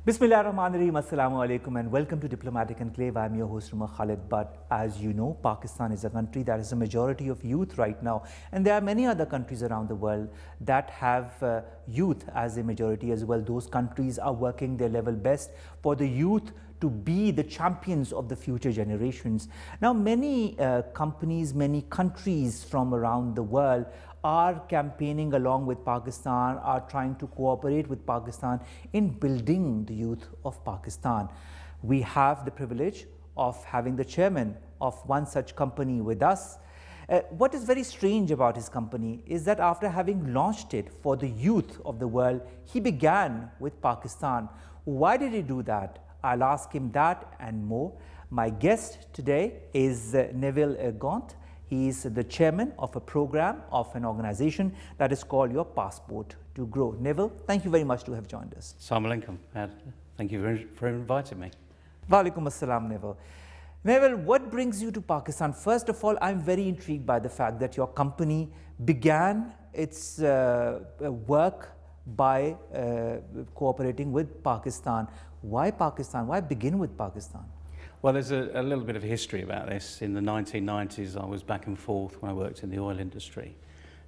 Bismillahirrahmanirrahim, Assalamu alaikum and welcome to Diplomatic Enclave. I'm your host Omar Khalid. But as you know, Pakistan is a country that is a majority of youth right now, and there are many other countries around the world that have youth as a majority as well. Those countries are working their level best for the youth to be the champions of the future generations. Now, many companies, many countries from around the world are campaigning along with Pakistan, are trying to cooperate with Pakistan in building the youth of Pakistan. We have the privilege of having the chairman of one such company with us. What is very strange about his company is that after having launched it for the youth of the world, he began with Pakistan. Why did he do that? I'll ask him that and more. My guest today is Neville Gaunt. He is the chairman of a program of an organization that is called Your Passport to Grow. Neville, thank you very much to have joined us. Assalamu alaikum. Thank you for inviting me. Wa alaikum assalam, Neville. Neville, what brings you to Pakistan? First of all, I'm very intrigued by the fact that your company began its work by cooperating with Pakistan. Why Pakistan? Why begin with Pakistan? Well, there's a little bit of history about this. In the 1990s, I was back and forth when I worked in the oil industry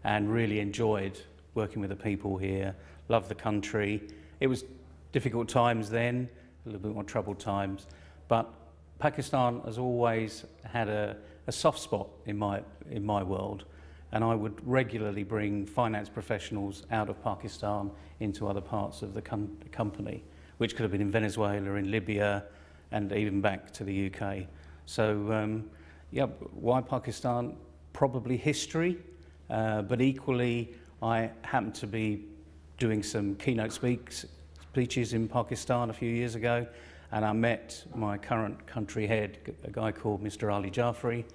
and really enjoyed working with the people here, loved the country. It was difficult times then, a little bit more troubled times, but Pakistan has always had a soft spot in my world, and I would regularly bring finance professionals out of Pakistan into other parts of the company, which could have been in Venezuela, in Libya, and even back to the UK. So, yeah, why Pakistan? Probably history, but equally, I happened to be doing some keynote speeches in Pakistan a few years ago, and I met my current country head, a guy called Mr. Ali Jafri,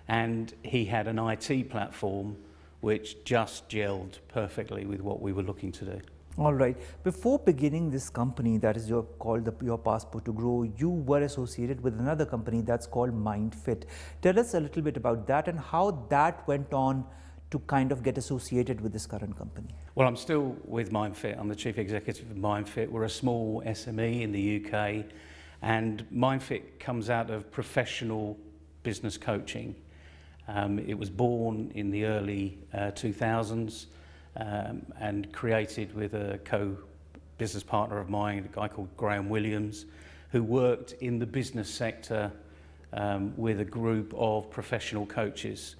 and he had an IT platform which just gelled perfectly with what we were looking to do. All right. Before beginning this company that is called Your Passport to Grow, you were associated with another company that's called MindFit. Tell us a little bit about that and how that went on to kind of get associated with this current company. Well, I'm still with MindFit. I'm the chief executive of MindFit. We're a small SME in the UK, and MindFit comes out of professional business coaching. It was born in the early 2000s. And created with a co-business partner of mine, a guy called Graham Williams, who worked in the business sector with a group of professional coaches.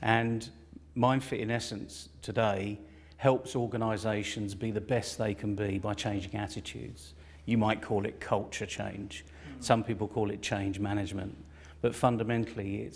And MindFit, in essence, today helps organisations be the best they can be by changing attitudes. You might call it culture change. Some people call it change management. But fundamentally,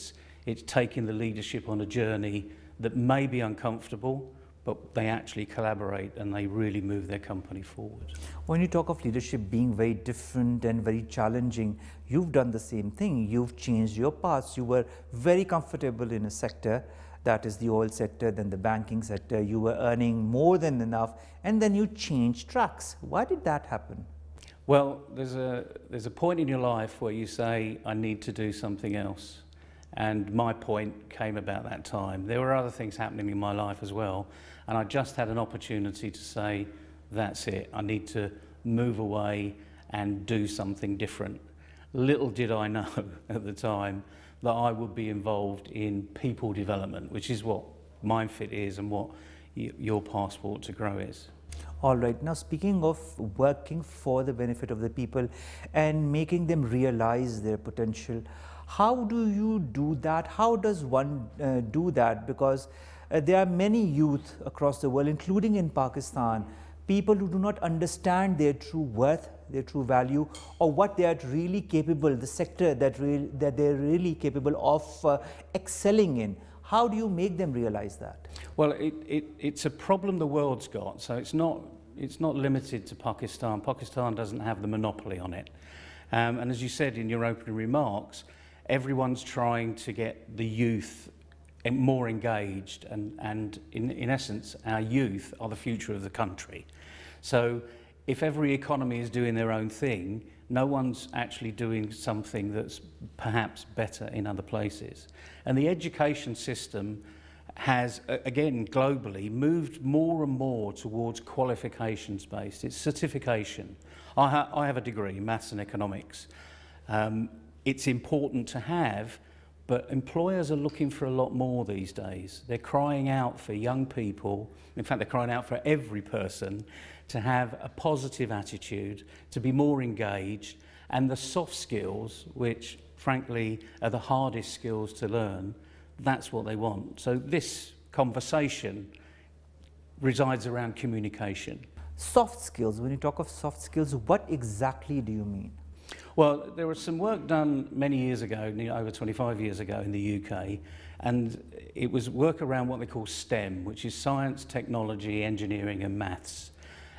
it's taking the leadership on a journey that may be uncomfortable, but they actually collaborate and they really move their company forward. When you talk of leadership being very different and very challenging, you've done the same thing. You've changed your paths. You were very comfortable in a sector, that is the oil sector, then the banking sector. You were earning more than enough, and then you changed tracks. Why did that happen? Well, there's a point in your life where you say, I need to do something else. And my point came about that time. There were other things happening in my life as well, and I just had an opportunity to say, that's it, I need to move away and do something different. Little did I know at the time that I would be involved in people development, which is what MindFit is and what Your Passport to Grow is. All right, now speaking of working for the benefit of the people and making them realize their potential, how do you do that? How does one do that? Because there are many youth across the world, including in Pakistan, people who do not understand their true worth, their true value, or what they are really capable, the sector that they're really capable of excelling in. How do you make them realize that? Well, it's a problem the world's got, so it's not limited to Pakistan. Pakistan doesn't have the monopoly on it. And as you said in your opening remarks, everyone's trying to get the youth more engaged, and in essence, our youth are the future of the country. So if every economy is doing their own thing, no one's actually doing something that's perhaps better in other places. And the education system has, again, globally, moved more and more towards qualifications-based. It's certification. I have a degree in maths and economics. It's important to have, but employers are looking for a lot more these days. They're crying out for young people, in fact, they're crying out for every person to have a positive attitude, to be more engaged, and the soft skills, which frankly are the hardest skills to learn, that's what they want. So this conversation resides around communication. Soft skills, when you talk of soft skills, what exactly do you mean? Well, there was some work done many years ago, over 25 years ago in the UK, and it was work around what they call STEM, which is science, technology, engineering and maths.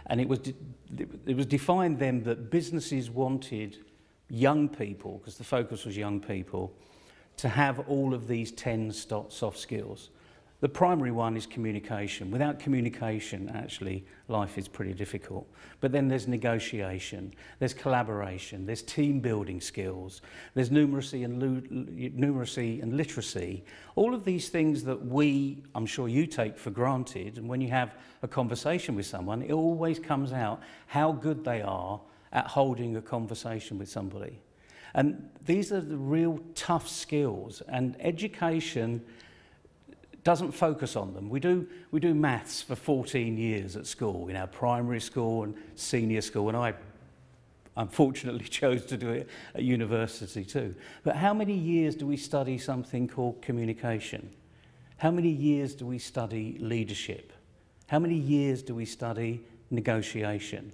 And it was defined then that businesses wanted young people, because the focus was young people, to have all of these 10 soft skills. The primary one is communication. Without communication, actually, life is pretty difficult. But then there's negotiation, there's collaboration, there's team building skills, there's numeracy and literacy. All of these things that I'm sure you take for granted, and when you have a conversation with someone, it always comes out how good they are at holding a conversation with somebody. And these are the real tough skills, and education doesn't focus on them. We do maths for 14 years at school, in our primary school and senior school, and I unfortunately chose to do it at university too. But how many years do we study something called communication? How many years do we study leadership? How many years do we study negotiation?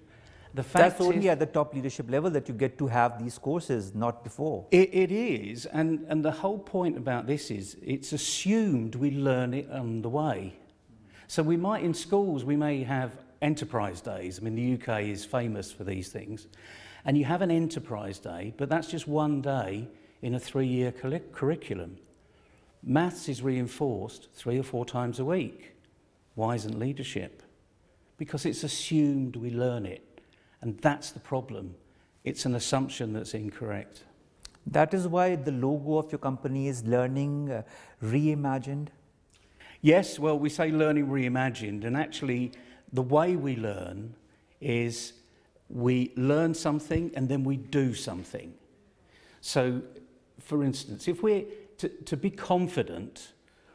The fact That's only at the top leadership level that you get to have these courses, not before. It is, and the whole point about this is it's assumed we learn it on the way. So we might, in schools, we may have enterprise days. I mean, the UK is famous for these things. And you have an enterprise day, but that's just one day in a 3-year curriculum. Maths is reinforced 3 or 4 times a week. Why isn't leadership? Because it's assumed we learn it. And that's the problem. It's an assumption that's incorrect. That is why the logo of your company is Learning Reimagined? Yes, well, we say Learning Reimagined, and actually the way we learn is we learn something and then we do something. So, for instance, if we're to be confident,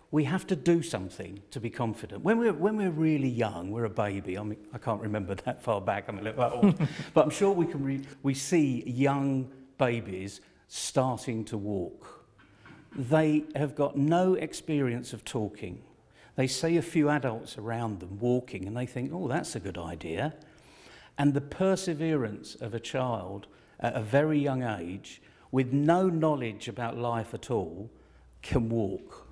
we have to do something to be confident. When we're really young, we're a baby. I mean, I can't remember that far back. I'm a little old, but I'm sure we see young babies starting to walk. They have got no experience of talking. They see a few adults around them walking, and they think, "Oh, that's a good idea." And the perseverance of a child at a very young age, with no knowledge about life at all, can walk.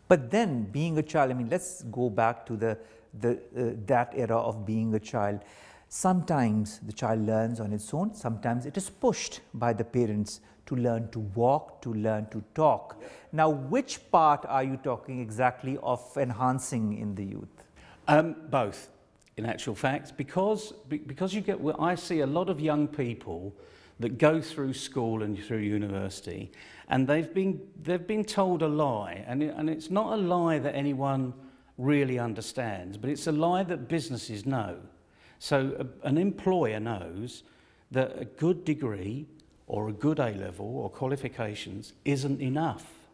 But then, being a child, I mean, let's go back to that era of being a child. Sometimes the child learns on its own, sometimes it is pushed by the parents to learn to walk, to learn to talk. Yep. Now, which part are you talking exactly of enhancing in the youth? Both, in actual fact, because you get, well, I see a lot of young people that go through school and through university, and they've been told a lie, and it's not a lie that anyone really understands, but it's a lie that businesses know. So an employer knows that a good degree or a good A-level or qualifications isn't enough.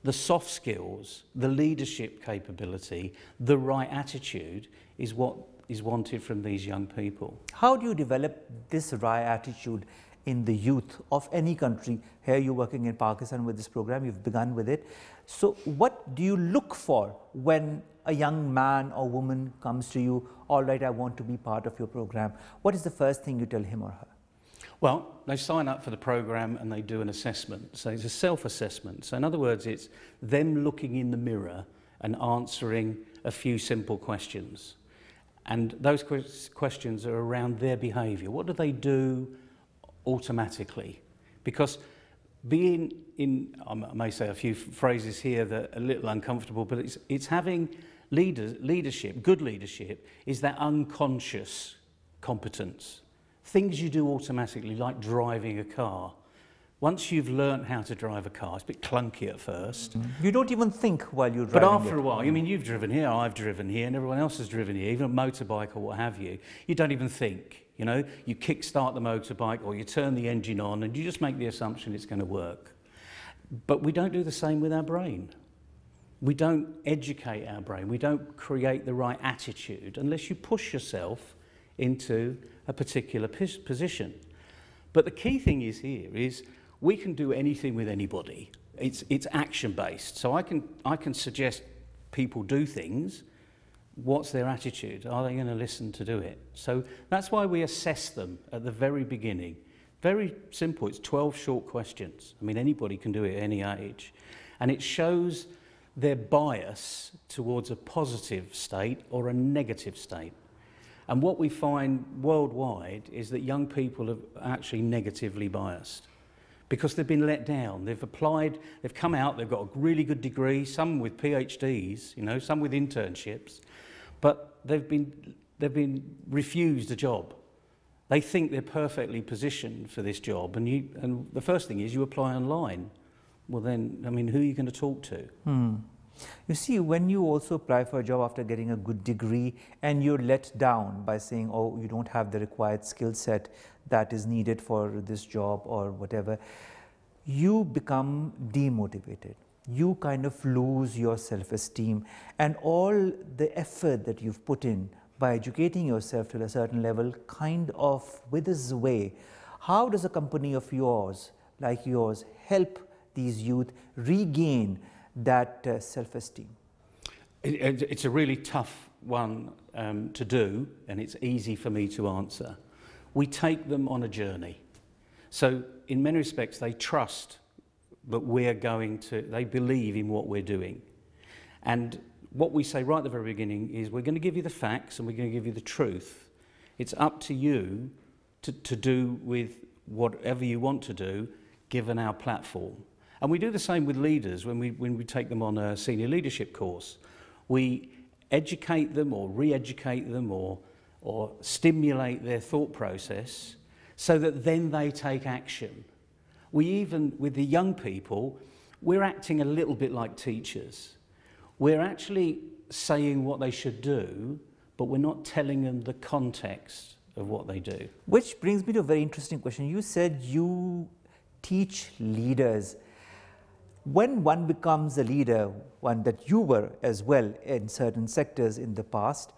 The soft skills, the leadership capability, the right attitude is what is wanted from these young people. How do you develop this right attitude in the youth of any country? Here you're working in Pakistan with this program, you've begun with it. So what do you look for when a young man or woman comes to you, all right, I want to be part of your program? What is the first thing you tell him or her? Well, they sign up for the program and they do an assessment. So it's a self-assessment. So in other words, it's them looking in the mirror and answering a few simple questions. And those questions are around their behaviour. What do they do automatically? Because being in, I may say a few phrases here that are a little uncomfortable, but it's having leadership, good leadership, is that unconscious competence. Things you do automatically, like driving a car. Once you've learnt how to drive a car, it's a bit clunky at first. You don't even think while you're But driving after a while, I mean, you've driven here, I've driven here, and everyone else has driven here, even a motorbike or what have you. You don't even think, you know. You kick-start the motorbike or you turn the engine on and you just make the assumption it's going to work. But we don't do the same with our brain. We don't educate our brain. We don't create the right attitude unless you push yourself into a particular position. But the key thing is here is we can do anything with anybody. It's action-based. So I can suggest people do things. What's their attitude? Are they going to listen to do it? So that's why we assess them at the very beginning. Very simple. It's 12 short questions. I mean, anybody can do it at any age. And it shows their bias towards a positive state or a negative state. And what we find worldwide is that young people are actually negatively biased because they've been let down. They've applied, they've come out, they've got a really good degree, some with PhDs, you know, some with internships, but they've been refused a job. They think they're perfectly positioned for this job, and the first thing is you apply online. Well then, I mean, who are you going to talk to? You see, when you also apply for a job after getting a good degree and you're let down by saying, oh, you don't have the required skill set that is needed for this job or whatever, you become demotivated. You kind of lose your self-esteem, and all the effort that you've put in by educating yourself to a certain level kind of withers away. How does a company of yours, like yours, help these youth regain that self-esteem? It's a really tough one to do, and it's easy for me to answer. We take them on a journey. So in many respects, they trust that they believe in what we're doing. And what we say right at the very beginning is we're going to give you the facts and we're going to give you the truth. It's up to you to do with whatever you want to do, given our platform. And we do the same with leaders when we take them on a senior leadership course. We educate them or re-educate them or stimulate their thought process so that then they take action. We even, with the young people, we're acting a little bit like teachers. We're actually saying what they should do, but we're not telling them the context of what they do. Which brings me to a very interesting question. You said you teach leaders. When one becomes a leader, one that you were as well in certain sectors in the past,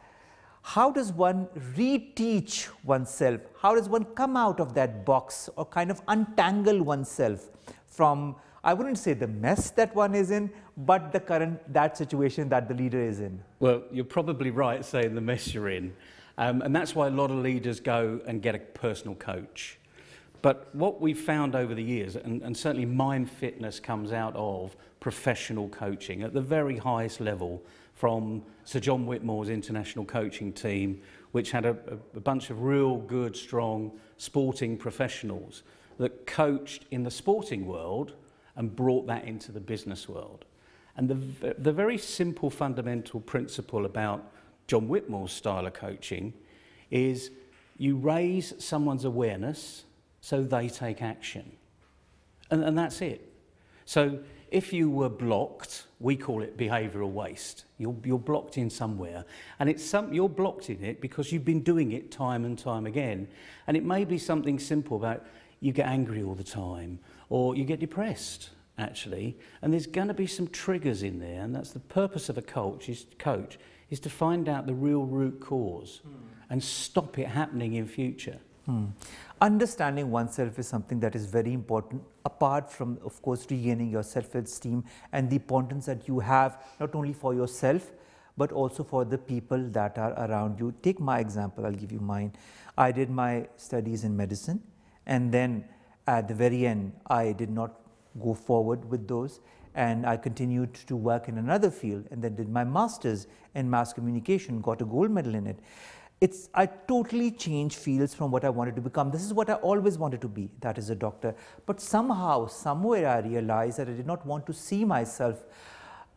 how does one reteach oneself? How does one come out of that box or kind of untangle oneself from, I wouldn't say the mess that one is in, but that situation that the leader is in? Well, you're probably right saying the mess you're in. And that's why a lot of leaders go and get a personal coach. But what we've found over the years, and certainly Mind Fitness comes out of professional coaching at the very highest level, from Sir John Whitmore's international coaching team, which had a bunch of real good, strong sporting professionals that coached in the sporting world and brought that into the business world. And the very simple fundamental principle about John Whitmore's style of coaching is you raise someone's awareness so they take action. And that's it. So if you were blocked, we call it behavioural waste. You're blocked in somewhere, and you're blocked in it because you've been doing it time and time again. And it may be something simple about you get angry all the time, or you get depressed, actually. And there's going to be some triggers in there, and that's the purpose of a coach is to find out the real root cause and stop it happening in future. Understanding oneself is something that is very important, apart from, of course, regaining your self-esteem and the importance that you have, not only for yourself, but also for the people that are around you. Take my example, I'll give you mine. I did my studies in medicine, and then at the very end, I did not go forward with those, and I continued to work in another field, and then did my master's in mass communication, got a gold medal in it. I totally changed fields from what I wanted to become. This is what I always wanted to be, that is a doctor. But somehow, somewhere I realized that I did not want to see myself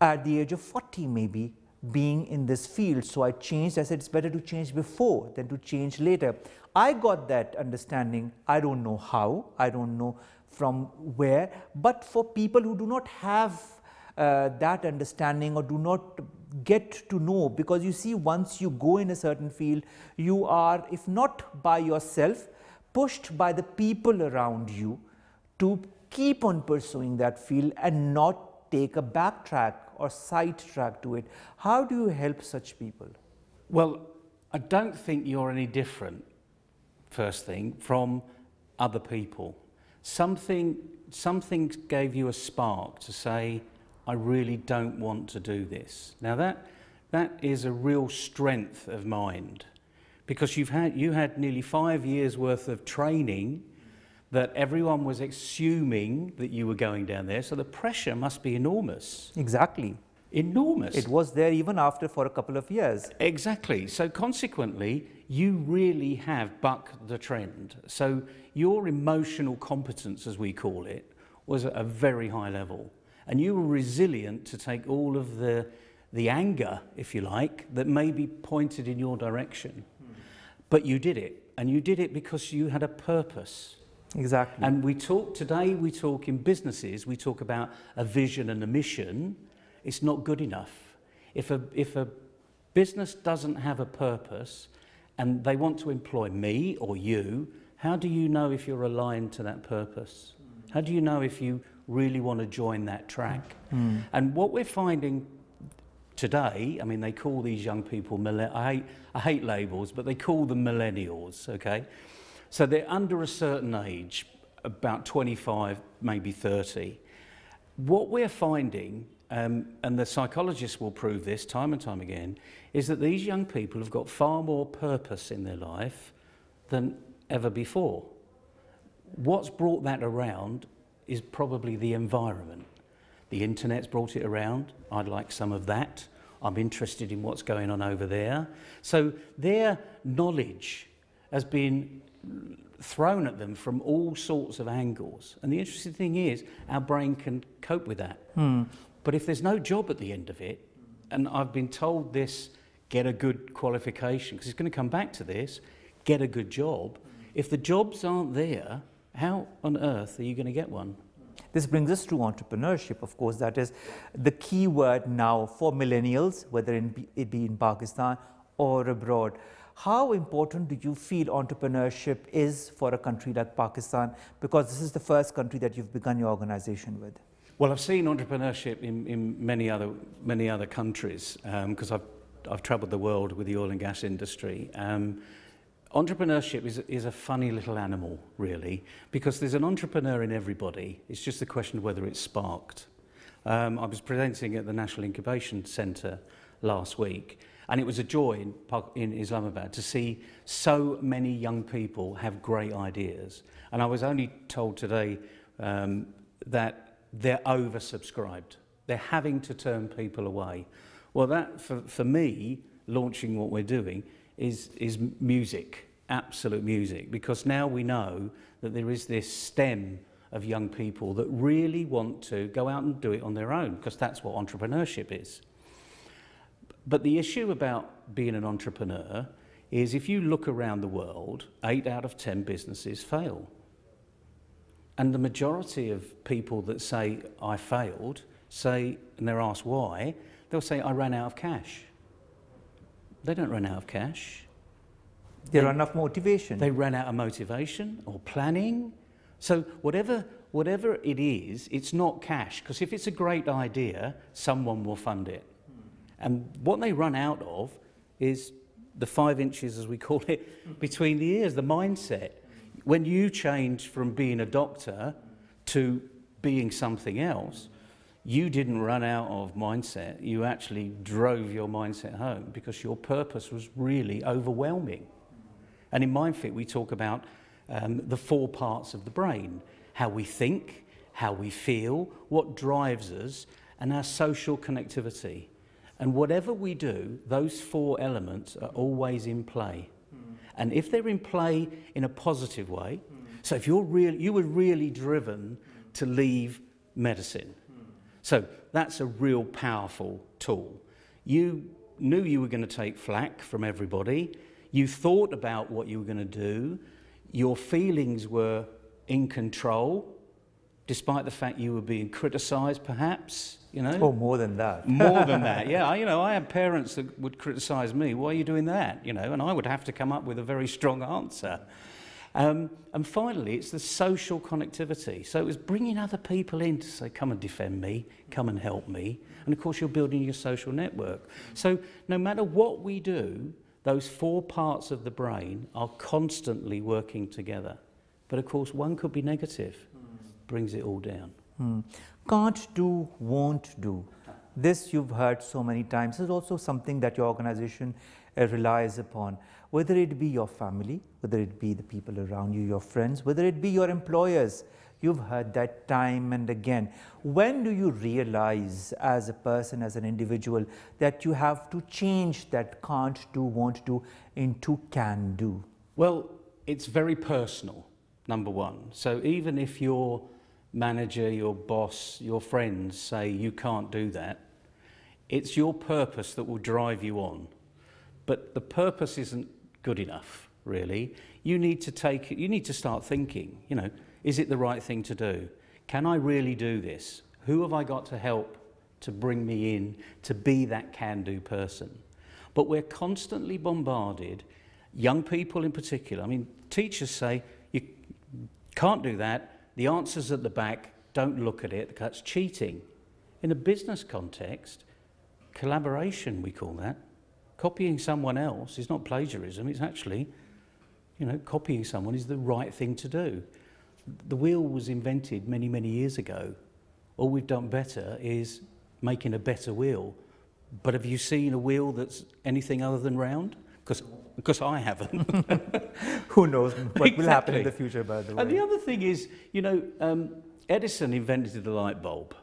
at the age of 40 maybe being in this field. So I changed. I said it's better to change before than to change later. I got that understanding. I don't know how, I don't know from where, but for people who do not have that understanding or do not get to know, because you see, once you go in a certain field, you are, if not by yourself, pushed by the people around you to keep on pursuing that field and not take a backtrack or sidetrack to it. How do you help such people? Well, I don't think you're any different, first thing, from other people. Something gave you a spark to say, I really don't want to do this. Now that is a real strength of mind, because you had nearly 5 years worth of training that everyone was assuming that you were going down there, so the pressure must be enormous. Exactly. Enormous. It was there even after for a couple of years. Exactly. So consequently, you really have bucked the trend. So your emotional competence, as we call it, was at a very high level. And you were resilient to take all of the anger, if you like, that may be pointed in your direction. But you did it. And you did it because you had a purpose. Exactly. And today we talk in businesses, we talk about a vision and a mission. It's not good enough. If a business doesn't have a purpose and they want to employ me or you, how do you know if you're aligned to that purpose? How do you know if you really want to join that track? And what we're finding today, I mean, they call these young people, I hate labels, but they call them millennials, okay? So they're under a certain age, about 25, maybe 30. What we're finding, and the psychologists will prove this time and time again, is that these young people have got far more purpose in their life than ever before. What's brought that around is probably the environment. The internet's brought it around. I'd like some of that. I'm interested in what's going on over there. So their knowledge has been thrown at them from all sorts of angles. And the interesting thing is, our brain can cope with that. But if there's no job at the end of it, and I've been told this, get a good qualification, because it's going to come back to this, get a good job. If the jobs aren't there, how on earth are you going to get one? This brings us to entrepreneurship, of course. That is the key word now for millennials, whether it be in Pakistan or abroad. How important do you feel entrepreneurship is for a country like Pakistan? Because this is the first country that you've begun your organization with. Well, I've seen entrepreneurship in many other countries, because I've travelled the world with the oil and gas industry. Entrepreneurship is a funny little animal, really, because there's an entrepreneur in everybody. It's just a question of whether it's sparked. I was presenting at the National Incubation Centre last week, and it was a joy in Islamabad to see so many young people have great ideas. And I was only told today that they're oversubscribed. They're having to turn people away. Well, that, for me, launching what we're doing, is music, absolute music, because now we know that there is this stem of young people that really want to go out and do it on their own, because that's what entrepreneurship is. But the issue about being an entrepreneur is, if you look around the world, 8 out of 10 businesses fail. And the majority of people that say, I failed, say, and they're asked why, they'll say, I ran out of cash. They don't run out of cash. They run out of motivation. They ran out of motivation or planning. So whatever it is, it's not cash, because if it's a great idea, someone will fund it. And what they run out of is the 5 inches, as we call it, between the ears, the mindset. When you change from being a doctor to being something else, you didn't run out of mindset. You actually drove your mindset home, because your purpose was really overwhelming. And in MindFit, we talk about the 4 parts of the brain: how we think, how we feel, what drives us, and our social connectivity. And whatever we do, those 4 elements are always in play. And if they're in play in a positive way, so if you were really driven to leave medicine, so that's a real powerful tool. You knew you were going to take flack from everybody. You thought about what you were going to do. Your feelings were in control, despite the fact you were being criticised, perhaps, you know. Oh, more than that. More than that, yeah. You know, I had parents that would criticise me. Why are you doing that? You know, and I would have to come up with a very strong answer. And finally, it's the social connectivity. So it was bringing other people in to say, come and defend me, come and help me. And of course, you're building your social network. So no matter what we do, those 4 parts of the brain are constantly working together. But of course, one could be negative, brings it all down. Can't do, won't do. This you've heard so many times. This is also something that your organization relies upon. Whether it be your family, whether it be the people around you, your friends, whether it be your employers, you've heard that time and again. When do you realize as a person, as an individual, that you have to change that can't do, won't do into can do? Well, it's very personal, number one. So even if your manager, your boss, your friends say you can't do that, it's your purpose that will drive you on. But the purpose isn't good enough, really. You need to start thinking, you know, is it the right thing to do? Can I really do this? Who have I got to help to bring me in to be that can-do person? But we're constantly bombarded, young people in particular. I mean, teachers say, you can't do that. The answer's at the back. Don't look at it. That's cheating. In a business context, collaboration, we call that. Copying someone else is not plagiarism. It's actually, you know, copying someone is the right thing to do. The wheel was invented many, many years ago. All we've done better is making a better wheel. But have you seen a wheel that's anything other than round? Because I haven't. Who knows what will happen in the future, by the way. And the other thing is, you know, Edison invented the light bulb.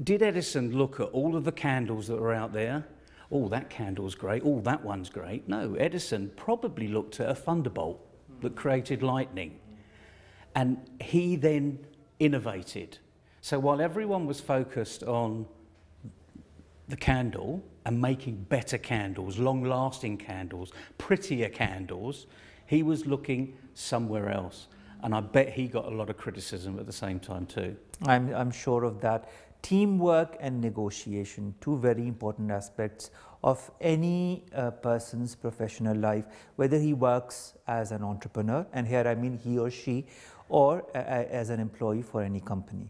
Did Edison look at all of the candles that were out there? Oh, that candle's great. Oh, that one's great. No, Edison probably looked at a thunderbolt that created lightning. And he then innovated. So while everyone was focused on the candle and making better candles, long-lasting candles, prettier candles, he was looking somewhere else. And I bet he got a lot of criticism at the same time too. I'm sure of that. Teamwork and negotiation, 2 very important aspects of any person's professional life, whether he works as an entrepreneur, and here I mean he or she, or as an employee for any company.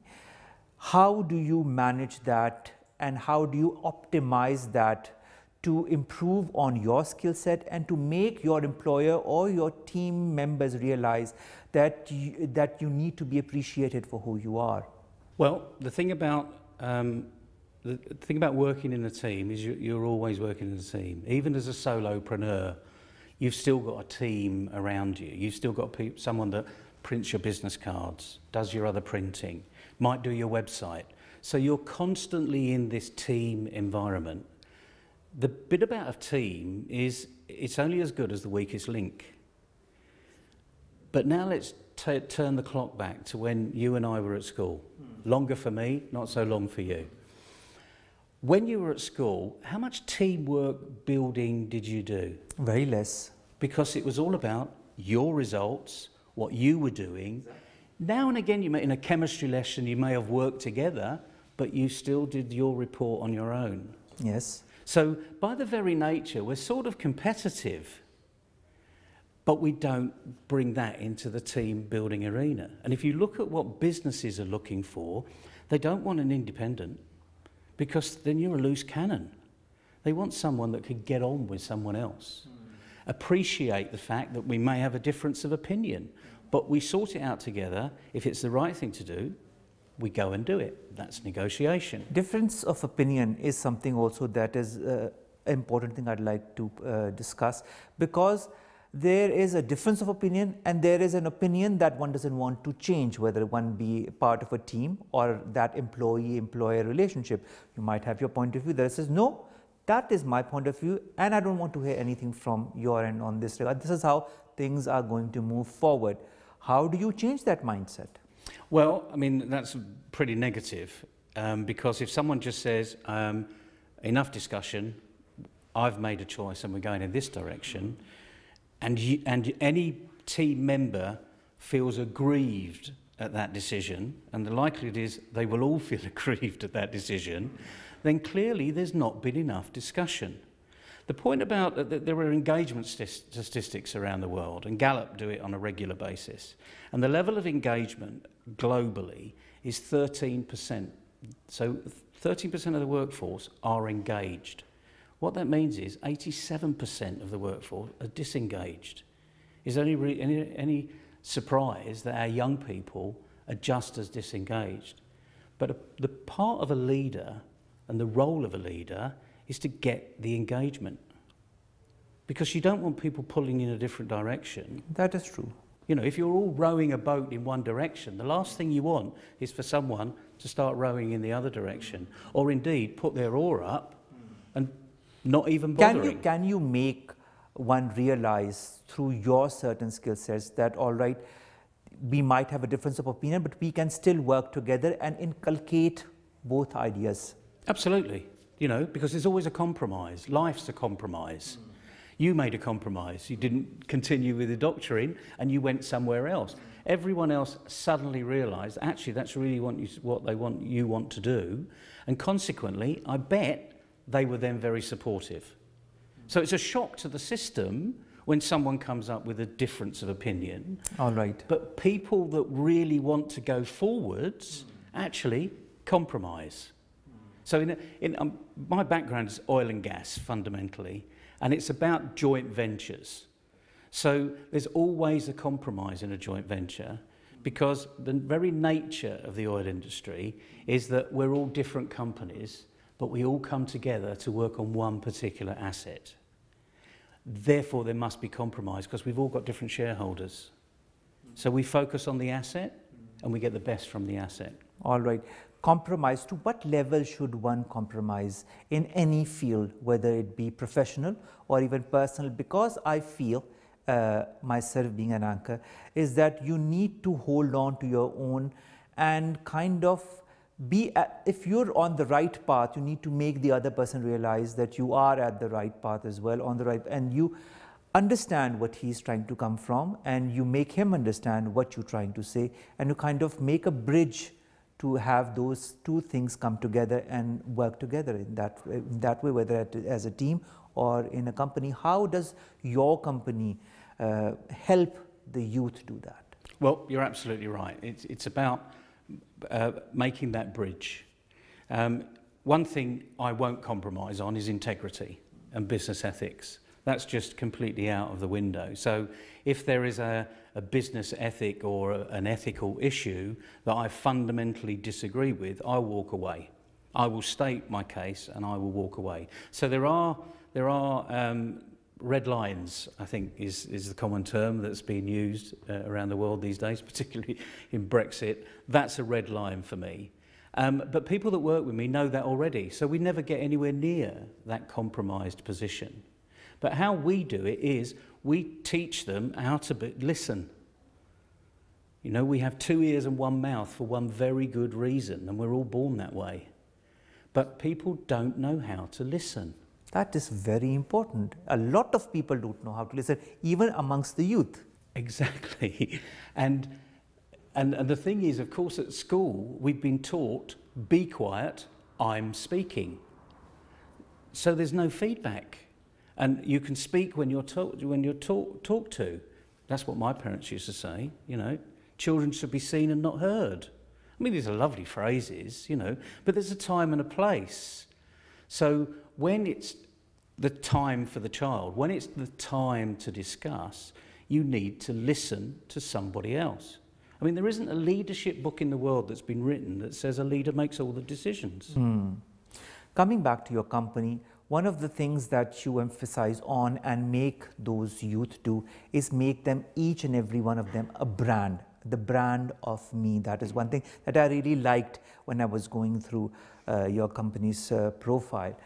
How do you manage that, and how do you optimize that to improve on your skill set and to make your employer or your team members realize that you need to be appreciated for who you are? Well, the thing about working in a team is you're always working in a team. Even as a solopreneur, you've still got a team around you. You've still got someone that prints your business cards, does your other printing, might do your website. So you're constantly in this team environment. The bit about a team is it's only as good as the weakest link. But now let's turn the clock back to when you and I were at school. Longer for me, not so long for you. When you were at school, how much teamwork building did you do? Very less. Because it was all about your results, what you were doing. Now and again, in a chemistry lesson, you may have worked together, but you still did your report on your own. Yes. So by the very nature, we're sort of competitive, but we don't bring that into the team building arena. And if you look at what businesses are looking for, they don't want an independent, because then you're a loose cannon. They want someone that could get on with someone else. Appreciate the fact that we may have a difference of opinion, but we sort it out together. If it's the right thing to do, we go and do it. That's negotiation. Difference of opinion is something also that is an important thing I'd like to discuss, because there is a difference of opinion and there is an opinion that one doesn't want to change, whether one be part of a team or that employee-employer relationship. You might have your point of view that says, no, that is my point of view and I don't want to hear anything from your end on this regard. This is how things are going to move forward. How do you change that mindset? Well, I mean, that's pretty negative, because if someone just says, enough discussion, I've made a choice and we're going in this direction, and any team member feels aggrieved at that decision, and the likelihood is they will all feel aggrieved at that decision, then clearly there's not been enough discussion. The point about that there are engagement statistics around the world, and Gallup do it on a regular basis, and the level of engagement globally is 13%. So 13% of the workforce are engaged. What that means is 87% of the workforce are disengaged. Is there any surprise that our young people are just as disengaged? But the part of a leader and the role of a leader is to get the engagement. Because you don't want people pulling in a different direction. That is true. You know, if you're all rowing a boat in one direction, the last thing you want is for someone to start rowing in the other direction, or indeed put their oar up and not even bothering. Can you make one realize through your certain skill sets that, all right, we might have a difference of opinion, but we can still work together and inculcate both ideas? Absolutely. You know, because there's always a compromise. Life's a compromise. You made a compromise. You didn't continue with the doctoring and you went somewhere else. Everyone else suddenly realised, actually, that's really what you want to do. And consequently, I bet they were then very supportive. So it's a shock to the system when someone comes up with a difference of opinion. All right. But people that really want to go forwards actually compromise. So my background is oil and gas, fundamentally. And it's about joint ventures. So there's always a compromise in a joint venture because the very nature of the oil industry is that we're all different companies, but we all come together to work on one particular asset. Therefore, there must be compromise because we've all got different shareholders. So we focus on the asset and we get the best from the asset. All right. Compromise, to what level should one compromise in any field, whether it be professional or even personal? Because I feel, myself being an anchor, is that you need to hold on to your own and kind of be, if you're on the right path, you need to make the other person realize that you are at the right path as well, on the right, and you understand what he's trying to come from, and you make him understand what you're trying to say, and you kind of make a bridge to have those two things come together and work together in that way, whether as a team or in a company. How does your company help the youth do that? Well, you're absolutely right. It's about making that bridge. One thing I won't compromise on is integrity and business ethics. That's just completely out of the window. So if there is a business ethic or an ethical issue that I fundamentally disagree with, I walk away. I will state my case and I will walk away. So there are red lines, I think is the common term that's being used around the world these days, particularly in Brexit. That's a red line for me. But people that work with me know that already, so we never get anywhere near that compromised position. But how we do it is we teach them how to listen. You know, we have 2 ears and 1 mouth for one very good reason, and we're all born that way. But people don't know how to listen. That is very important. A lot of people don't know how to listen, even amongst the youth. Exactly. And the thing is, of course, at school, we've been taught, be quiet, I'm speaking. So there's no feedback. And you can speak when you're talked to. That's what my parents used to say, you know. Children should be seen and not heard. I mean, these are lovely phrases, you know, but there's a time and a place. So when it's the time for the child, when it's the time to discuss, you need to listen to somebody else. I mean, there isn't a leadership book in the world that's been written that says a leader makes all the decisions. Coming back to your company, one of the things that you emphasize on and make those youth do is make them, each and every one of them, a brand, the brand of me. That is one thing that I really liked when I was going through your company's profile.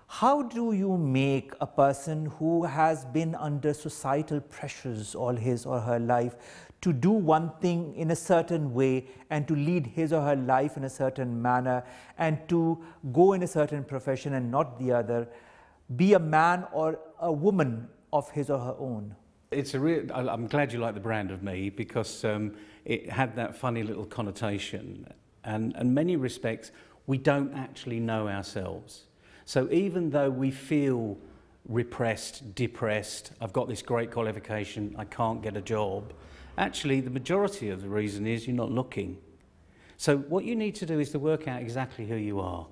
How do you make a person who has been under societal pressures all his or her life to do one thing in a certain way and to lead his or her life in a certain manner and to go in a certain profession and not the other, be a man or a woman of his or her own. It's a real, I'm glad you like the brand of me, because it had that funny little connotation, and in many respects we don't actually know ourselves. So even though we feel repressed, depressed, I've got this great qualification, I can't get a job, actually the majority of the reason is you're not looking. So what you need to do is to work out exactly who you are.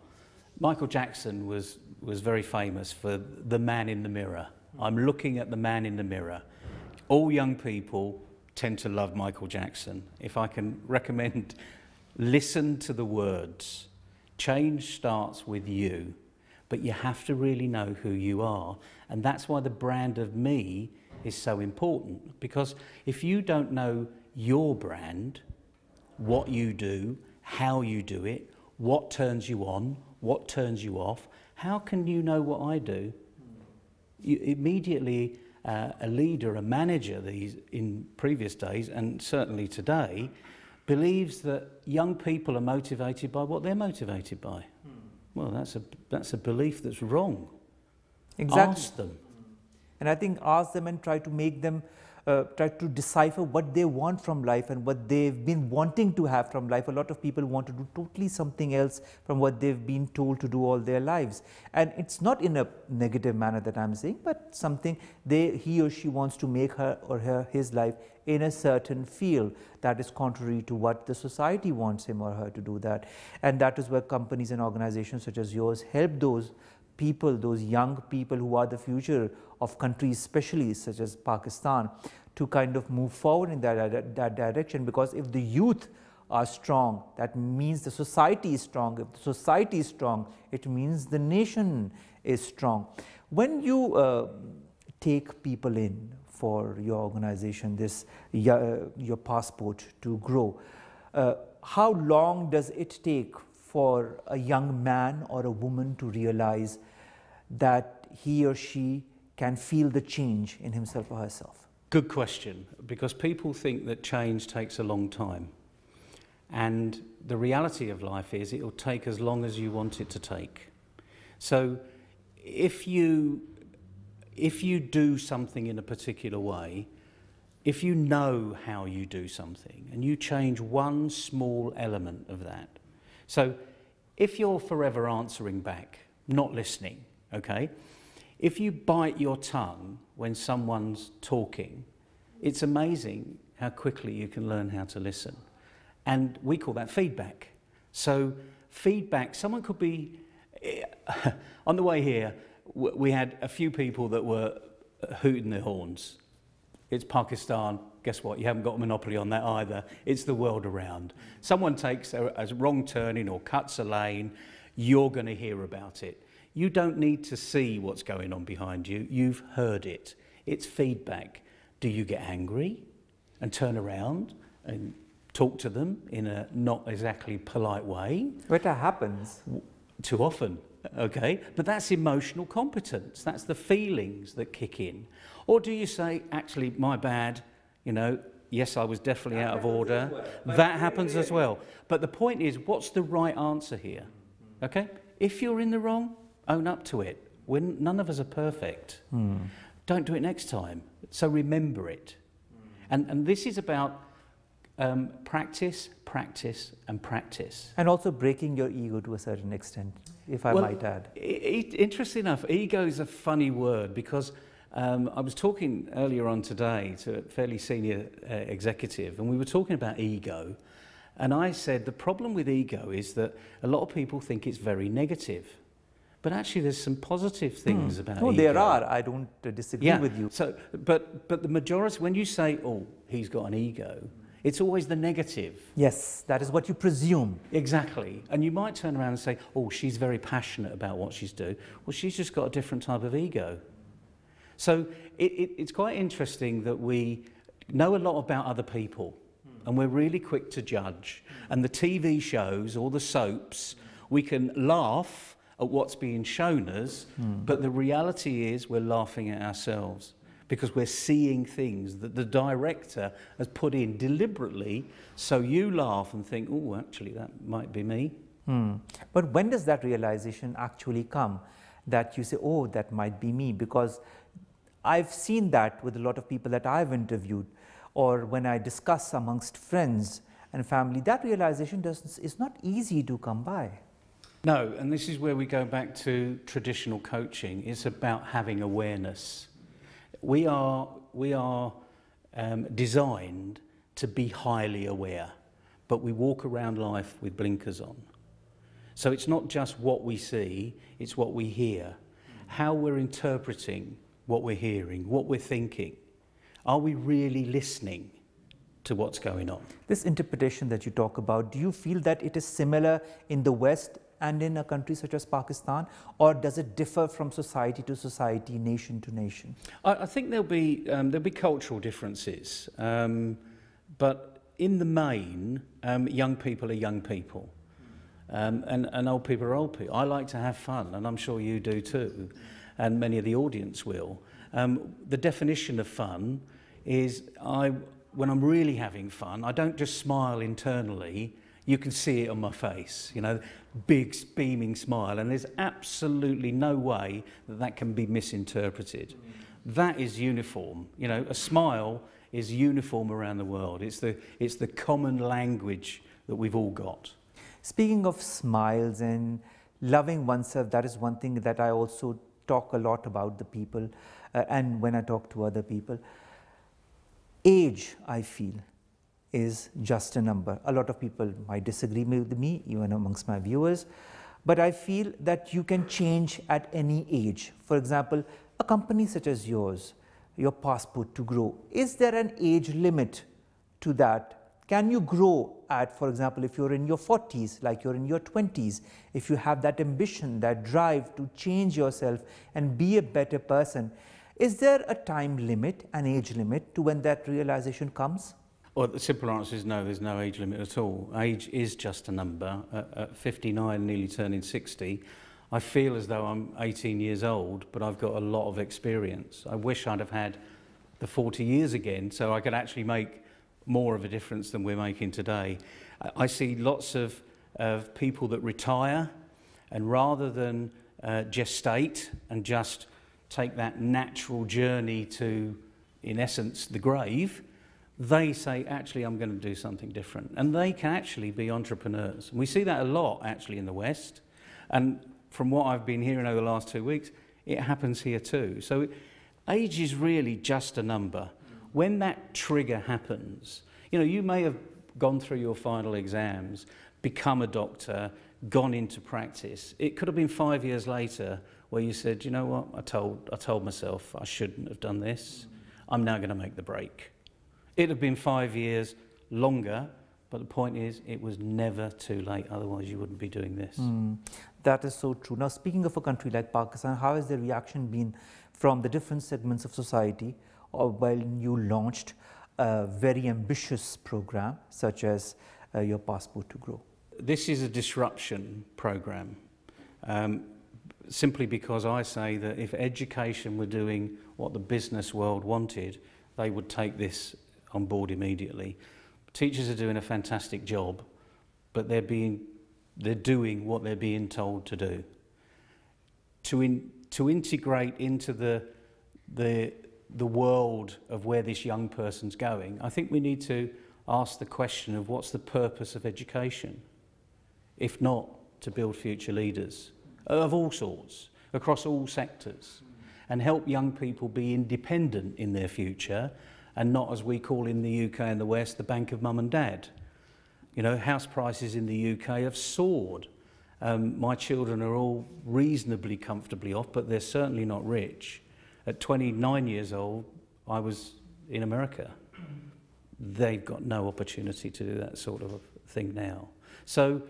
Michael Jackson was very famous for the man in the mirror. I'm looking at the man in the mirror. All young people tend to love Michael Jackson. If I can recommend, listen to the words. Change starts with you, but you have to really know who you are. And that's why the brand of me is so important, because if you don't know your brand, what you do, how you do it, what turns you on, what turns you off, how can you know what I do? You immediately, a leader, a manager in previous days, and certainly today, believes that young people are motivated by what they're motivated by. Well, that's a belief that's wrong. Exactly. Ask them. And I think ask them and try to make them, try to decipher what they want from life and what they've been wanting to have from life. A lot of people want to do totally something else from what they've been told to do all their lives. And it's not in a negative manner that I'm saying, but something he or she wants to make her or his life in a certain field that is contrary to what the society wants him or her to do that. And that is where companies and organizations such as yours help those people, those young people who are the future of countries, especially such as Pakistan, to kind of move forward in that direction. Because if the youth are strong, that means the society is strong. If the society is strong, it means the nation is strong. When you take people in for your organization, your passport to grow, how long does it take for a young man or a woman to realize that he or she can feel the change in himself or herself? Good question, because people think that change takes a long time. And the reality of life is it will take as long as you want it to take. So if you do something in a particular way, if you know how you do something and you change one small element of that. So if you're forever answering back, not listening, okay? If you bite your tongue when someone's talking, it's amazing how quickly you can learn how to listen. And we call that feedback. So feedback, someone could be, on the way here, we had a few people that were hooting their horns. It's Pakistan, guess what? You haven't got a monopoly on that either. It's the world around. Someone takes a wrong turning or cuts a lane, you're going to hear about it. You don't need to see what's going on behind you. You've heard it. It's feedback. Do you get angry and turn around and talk to them in a not exactly polite way? But that happens. Too often, okay? But that's emotional competence. That's the feelings that kick in. Or do you say, actually, my bad, you know, yes, I was definitely out of order. That happens as well. But the point is, what's the right answer here? Okay? If you're in the wrong, own up to it. None of us are perfect. Don't do it next time. So remember it. And this is about practice, practice, and practice. And also breaking your ego to a certain extent, if I might add. Interesting enough, ego is a funny word, because I was talking earlier on today to a fairly senior executive, and we were talking about ego. And I said the problem with ego is that a lot of people think it's very negative. But actually there's some positive things about ego. No, there are. I don't disagree with you. So, but the majority, when you say, oh, he's got an ego, it's always the negative. Yes, that is what you presume. Exactly. And you might turn around and say, oh, she's very passionate about what she's doing. Well, she's just got a different type of ego. So it's quite interesting that we know a lot about other people and we're really quick to judge. And the TV shows or the soaps, we can laugh at what's being shown us, but the reality is we're laughing at ourselves. because we're seeing things that the director has put in deliberately, so you laugh and think, oh, actually, that might be me. But when does that realization actually come, that you say, oh, that might be me? Because I've seen that with a lot of people that I've interviewed, or when I discuss amongst friends and family, that realization is not easy to come by. No, and this is where we go back to traditional coaching. It's about having awareness. We are designed to be highly aware, but we walk around life with blinkers on. So it's not just what we see, it's what we hear, how we're interpreting what we're hearing, what we're thinking. Are we really listening to what's going on? This interpretation that you talk about, do you feel that it is similar in the West and in a country such as Pakistan, or does it differ from society to society, nation to nation? I think there'll be cultural differences, but in the main, young people are young people, and old people are old people. I like to have fun, and I'm sure you do too, and many of the audience will. The definition of fun is when I'm really having fun, I don't just smile internally. You can see it on my face, you know, big beaming smile, and there's absolutely no way that that can be misinterpreted. That is uniform. You know, a smile is uniform around the world. It's the common language that we've all got. Speaking of smiles and loving oneself, that is one thing that I also talk a lot about the people, and when I talk to other people. Age, I feel, is just a number. A lot of people might disagree with me, even amongst my viewers, but I feel that you can change at any age. For example, a company such as yours, your passport to grow, is there an age limit to that? Can you grow at, for example, if you're in your 40s, like you're in your 20s, if you have that ambition, that drive to change yourself and be a better person, is there a time limit, an age limit to when that realization comes? Well, the simple answer is no, there's no age limit at all. Age is just a number. At 59, nearly turning 60, I feel as though I'm 18 years old, but I've got a lot of experience. I wish I'd have had the 40 years again so I could actually make more of a difference than we're making today. I see lots of people that retire, and rather than gestate and just take that natural journey to, in essence, the grave, they say, actually, I'm going to do something different. And they can actually be entrepreneurs. And we see that a lot, actually, in the West. And from what I've been hearing over the last 2 weeks, it happens here too. So age is really just a number. When that trigger happens, you know, you may have gone through your final exams, become a doctor, gone into practice. It could have been 5 years later where you said, you know what, I told myself I shouldn't have done this. I'm now going to make the break. It'd have been 5 years longer, but the point is it was never too late, otherwise you wouldn't be doing this. That is so true. Now, speaking of a country like Pakistan, how has the reaction been from the different segments of society when you launched a very ambitious program such as your Passport to Grow? This is a disruption program, simply because I say that if education were doing what the business world wanted, they would take this on board immediately. Teachers are doing a fantastic job, but they're doing what they're being told to do. To integrate into the world of where this young person's going, I think we need to ask the question of what's the purpose of education, if not to build future leaders of all sorts, across all sectors, and help young people be independent in their future and not, as we call in the UK and the West, the bank of mum and dad. You know, house prices in the UK have soared. My children are all reasonably comfortably off, but they're certainly not rich. At 29 years old, I was in America. They've got no opportunity to do that sort of thing now. So,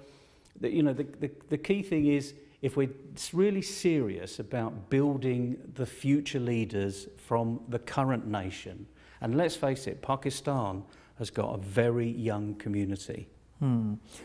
you know, the key thing is, if we're really serious about building the future leaders from the current nation, and let's face it, Pakistan has got a very young community.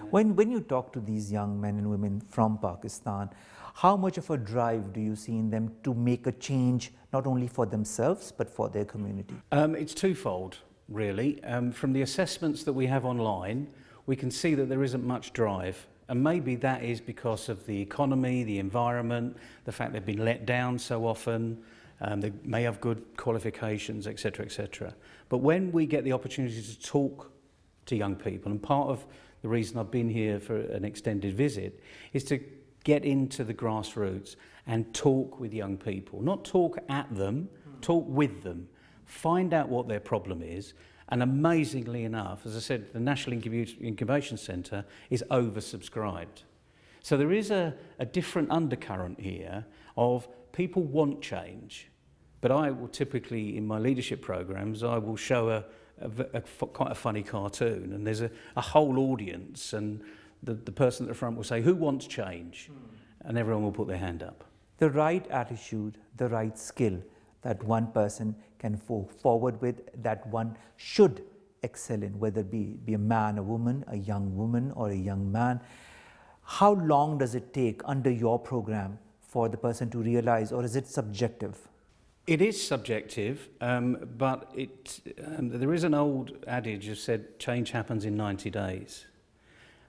When you talk to these young men and women from Pakistan, how much of a drive do you see in them to make a change, not only for themselves, but for their community? It's twofold, really. From the assessments that we have online, we can see that there isn't much drive. And maybe that is because of the economy, the environment, the fact they've been let down so often, they may have good qualifications, etc., etc. But when we get the opportunity to talk to young people, and part of the reason I've been here for an extended visit is to get into the grassroots and talk with young people. Not talk at them, talk with them. Find out what their problem is. And amazingly enough, as I said, the National Incubation Centre is oversubscribed. So there is a different undercurrent here of people want change. But I will typically, in my leadership programs, I will show quite a funny cartoon, and there's a whole audience, and the person at the front will say, "Who wants change?" And everyone will put their hand up. The right attitude, the right skill that one person can forward with, that one should excel in, whether it be a man, a woman, a young woman, or a young man. How long does it take under your program for the person to realize, or is it subjective? It is subjective, but there is an old adage that said change happens in 90 days.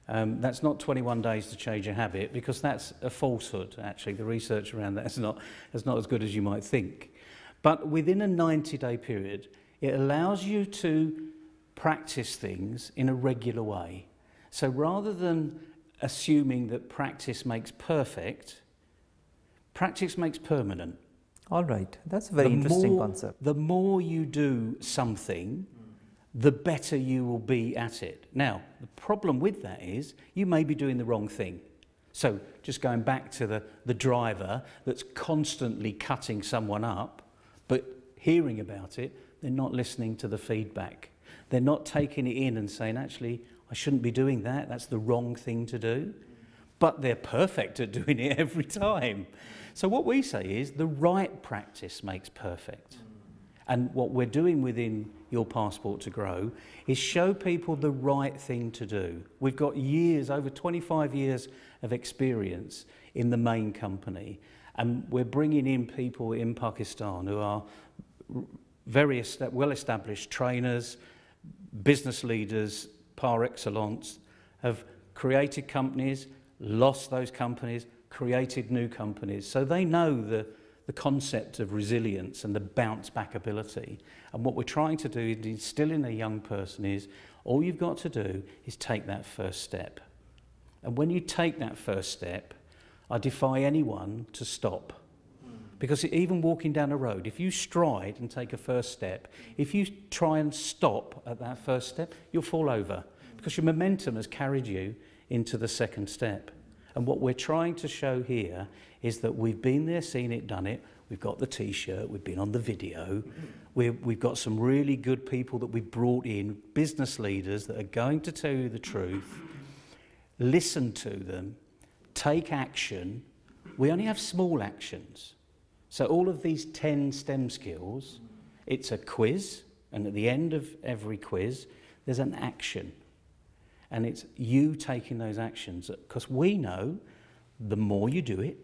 That's not 21 days to change a habit, because that's a falsehood, actually. The research around that is not as good as you might think. But within a 90-day period, it allows you to practice things in a regular way. So rather than assuming that practice makes perfect, practice makes permanent. All right, that's a very interesting concept. The more you do something, the better you will be at it. Now, the problem with that is you may be doing the wrong thing. So just going back to the driver that's constantly cutting someone up, but hearing about it, they're not listening to the feedback. They're not taking it in and saying, actually, I shouldn't be doing that. That's the wrong thing to do. But they're perfect at doing it every time. So what we say is the right practice makes perfect. And what we're doing within Your Passport to Grow is show people the right thing to do. We've got years, over 25 years of experience in the main company. And we're bringing in people in Pakistan who are very well-established trainers, business leaders par excellence, have created companies, lost those companies, created new companies. So they know the concept of resilience and the bounce back ability. And what we're trying to do is instill in a young person is all you've got to do is take that first step. And when you take that first step, I defy anyone to stop. Because even walking down a road, if you stride and take a first step, if you try and stop at that first step, you'll fall over. Because your momentum has carried you into the second step. And what we're trying to show here is that we've been there, seen it, done it. We've got the T-shirt, we've been on the video. We've got some really good people that we've brought in, business leaders that are going to tell you the truth. Listen to them, take action. We only have small actions. So all of these 10 STEM skills, it's a quiz, and at the end of every quiz, there's an action. And it's you taking those actions, because we know the more you do it,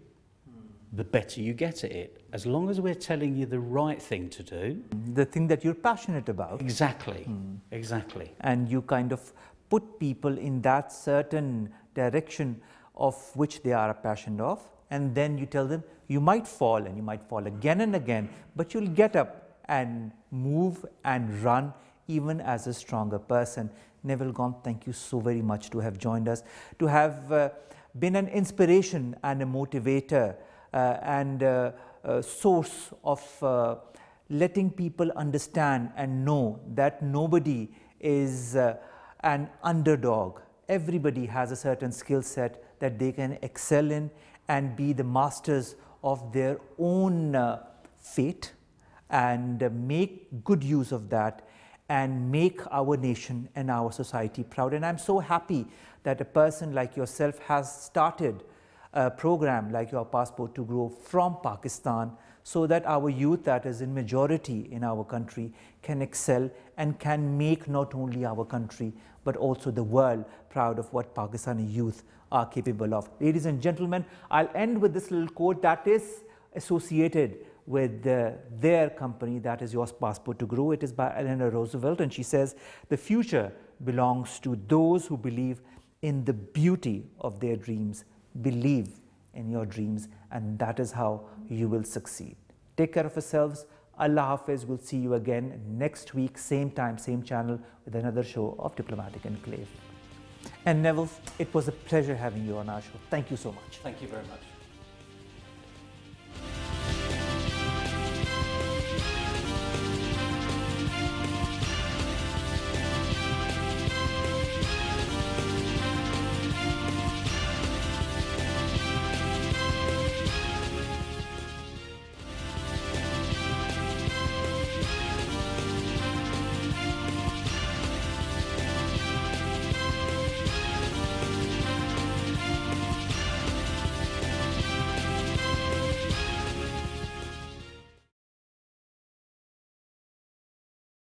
the better you get at it. As long as we're telling you the right thing to do. The thing that you're passionate about. Exactly, exactly. And you kind of put people in that certain direction of which they are passionate of, and then you tell them, you might fall, and you might fall again and again, but you'll get up and move and run even as a stronger person. Neville, Gaunt, thank you so very much to have joined us, to have been an inspiration and a motivator and a source of letting people understand and know that nobody is an underdog. Everybody has a certain skill set that they can excel in and be the masters of their own fate, and make good use of that and make our nation and our society proud. And I'm so happy that a person like yourself has started a program like Your Passport to Grow from Pakistan, so that our youth, that is in majority in our country, can excel and can make not only our country but also the world proud of what Pakistani youth are capable of. Ladies and gentlemen, I'll end with this little quote that is associated with their company, that is Your Passport to Grow. It is by Eleanor Roosevelt, and she says, "The future belongs to those who believe in the beauty of their dreams. Believe in your dreams, and that is how you will succeed." Take care of yourselves. Allah Hafiz. We'll see you again next week, same time, same channel, with another show of Diplomatic Enclave. And Neville, it was a pleasure having you on our show. Thank you so much. Thank you very much.